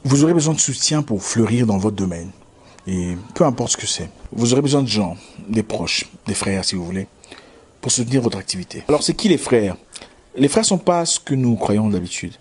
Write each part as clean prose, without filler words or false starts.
Vous aurez besoin de soutien pour fleurir dans votre domaine. Et peu importe ce que c'est. Vous aurez besoin de gens, des proches, des frères si vous voulez, pour soutenir votre activité. Alors c'est qui les frères? Les frères sont pas ce que nous croyons d'habitude.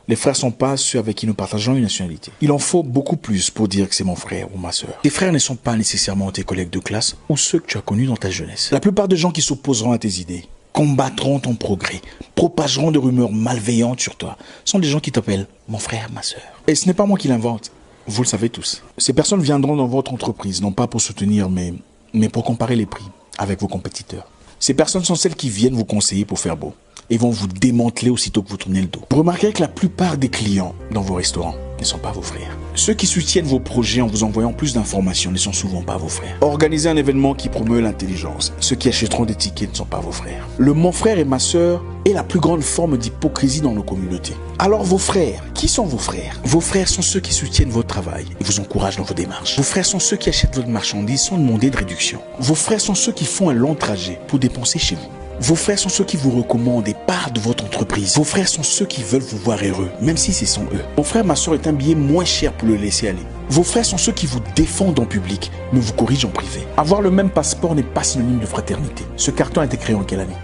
Les frères sont pas ceux avec qui nous partageons une nationalité. Il en faut beaucoup plus pour dire que c'est mon frère ou ma sœur. Tes frères ne sont pas nécessairement tes collègues de classe ou ceux que tu as connus dans ta jeunesse. La plupart des gens qui s'opposeront à tes idées, combattront ton progrès, propageront des rumeurs malveillantes sur toi, sont des gens qui t'appellent mon frère, ma sœur. Et ce n'est pas moi qui l'invente. Vous le savez tous. Ces personnes viendront dans votre entreprise, non pas pour soutenir, mais pour comparer les prix avec vos compétiteurs. Ces personnes sont celles qui viennent vous conseiller pour faire beau et vont vous démanteler aussitôt que vous tournez le dos. Vous remarquerez que la plupart des clients dans vos restaurants ne sont pas vos frères. Ceux qui soutiennent vos projets en vous envoyant plus d'informations ne sont souvent pas vos frères. Organisez un événement qui promeut l'intelligence. Ceux qui achèteront des tickets ne sont pas vos frères. Le mon frère et ma sœur est la plus grande forme d'hypocrisie dans nos communautés. Alors vos frères, qui sont vos frères? Vos frères sont ceux qui soutiennent votre travail et vous encouragent dans vos démarches. Vos frères sont ceux qui achètent votre marchandise sans demander de réduction. Vos frères sont ceux qui font un long trajet pour dépenser chez vous. Vos frères sont ceux qui vous recommandent des parts de votre entreprise. Vos frères sont ceux qui veulent vous voir heureux, même si ce sont eux. Mon frère, ma soeur est un billet moins cher pour le laisser aller. Vos frères sont ceux qui vous défendent en public, mais vous corrigent en privé. Avoir le même passeport n'est pas synonyme de fraternité. Ce carton a été créé en quelle année?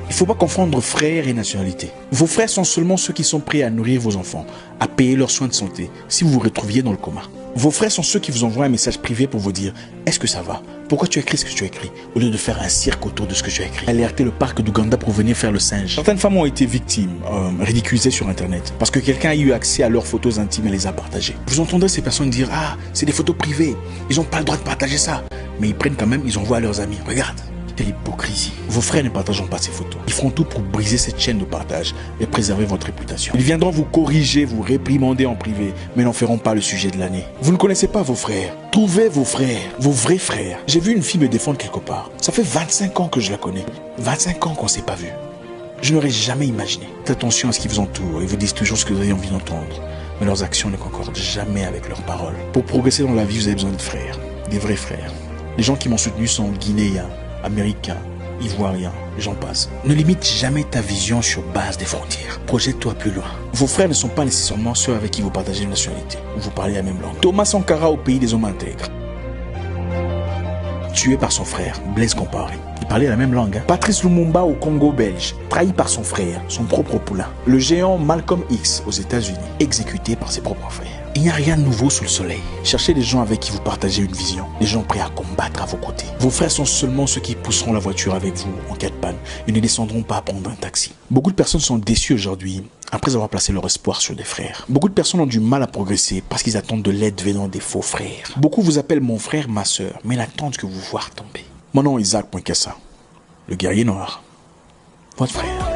Il ne faut pas confondre frères et nationalité. Vos frères sont seulement ceux qui sont prêts à nourrir vos enfants, à payer leurs soins de santé, si vous vous retrouviez dans le coma. Vos frères sont ceux qui vous envoient un message privé pour vous dire « Est-ce que ça va? Pourquoi tu as écrit ce que tu as écrit ?» au lieu de faire un cirque autour de ce que tu as écrit. Alerter le parc d'Ouganda pour venir faire le singe. Certaines femmes ont été victimes, ridiculisées sur Internet, parce que quelqu'un a eu accès à leurs photos intimes et les a partagées. Vous entendrez ces personnes dire « Ah, c'est des photos privées, ils n'ont pas le droit de partager ça. » Mais ils prennent quand même, ils envoient à leurs amis. Regarde. Quelle hypocrisie. Vos frères ne partageront pas ces photos. Ils feront tout pour briser cette chaîne de partage et préserver votre réputation. Ils viendront vous corriger, vous réprimander en privé, mais n'en feront pas le sujet de l'année. Vous ne connaissez pas vos frères. Trouvez vos frères, vos vrais frères. J'ai vu une fille me défendre quelque part. Ça fait 25 ans que je la connais. 25 ans qu'on ne s'est pas vu. Je n'aurais jamais imaginé. Faites attention à ce qui vous entoure. Ils vous disent toujours ce que vous avez envie d'entendre. Mais leurs actions ne concordent jamais avec leurs paroles. Pour progresser dans la vie, vous avez besoin de frères. Des vrais frères. Les gens qui m'ont soutenu sont guinéens, américains, ivoiriens, j'en passe. Ne limite jamais ta vision sur base des frontières. Projette-toi plus loin. Vos frères ne sont pas nécessairement ceux avec qui vous partagez une nationalité ou vous parlez la même langue. Thomas Sankara au pays des hommes intègres. Tué par son frère, Blaise Compaoré. Il parlait la même langue. Patrice Lumumba au Congo belge, trahi par son frère, son propre poulain. Le géant Malcolm X aux États-Unis, exécuté par ses propres frères. Il n'y a rien de nouveau sous le soleil. Cherchez des gens avec qui vous partagez une vision, des gens prêts à combattre à vos côtés. Vos frères sont seulement ceux qui pousseront la voiture avec vous en cas de panne et ne descendront pas prendre un taxi. Beaucoup de personnes sont déçues aujourd'hui après avoir placé leur espoir sur des frères. Beaucoup de personnes ont du mal à progresser parce qu'ils attendent de l'aide venant des faux frères. Beaucoup vous appellent mon frère, ma sœur, mais n'attendent que vous voir tomber. Mon nom est Isaac Poinkessa, le guerrier noir. Votre frère.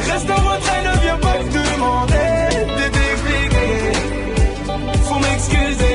Reste dans votre aile, ne viens pas me demander de t'expliquer. Faut m'excuser.